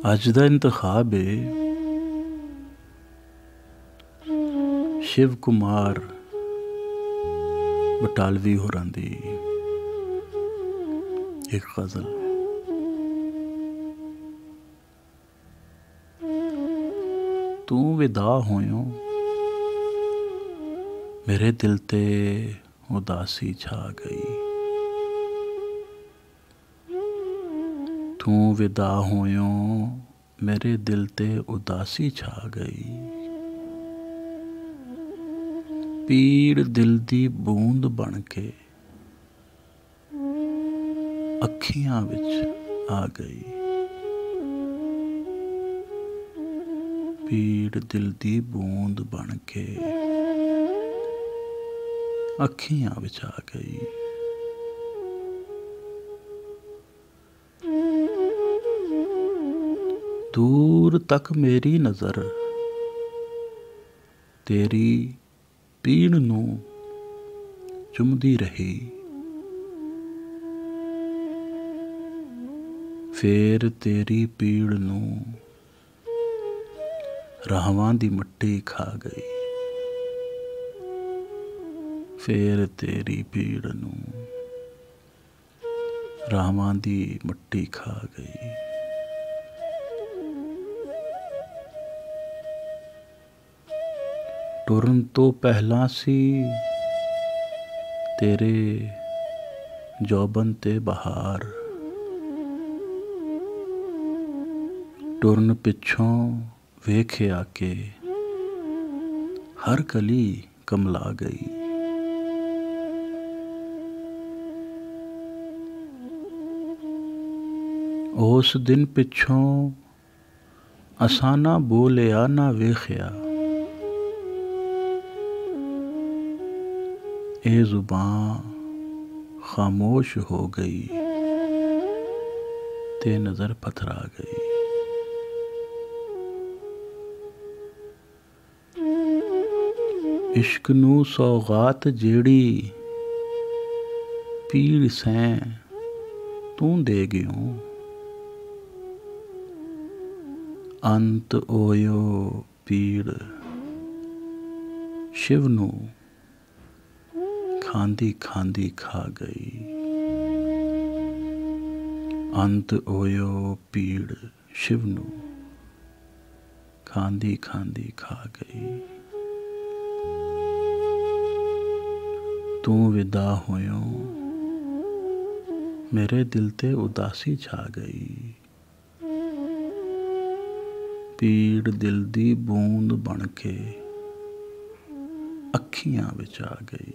अज दा इंतखाब है शिव कुमार बटालवी होरां दी एक गज़ल। तू विदा होयों मेरे दिल ते उदासी छा गई। तू विदा होयों मेरे दिल ते उदासी छा गई। पीड़ दिल दी बूंद बन के अखियां विच आ गई। पीड़ दिल दी बूंद बन के अखियां विच आ गई। दूर तक मेरी नज़र तेरी पीड़ नूं चुमदी रही। फेर तेरी पीड़ नूं राहवां दी मट्टी खा गई। फेर तेरी पीड़ नूं राहवां दी मट्टी खा गई। टुरन तो पहला सी तेरे जौबन ते बहार। टुरन पिछों वेख्या के हर कली कमला गई। उस दिन पिछों असां ना बोलिया ना वेख्या। ए जुबान खामोश हो गई ते नज़र पथरा गई। इश्क नू सौगात जेड़ी पीड़ सैं तू दे गयों। अंत ओयो पीड़ शिव नू खांदी खांदी खा गई। अंत ओयो पीड़ शिव नू खांदी खांदी खा गई। तू विदा होयों मेरे दिल ते उदासी छा गई। पीड़ दिल दी बूंद बन के अखियां विच आ गई।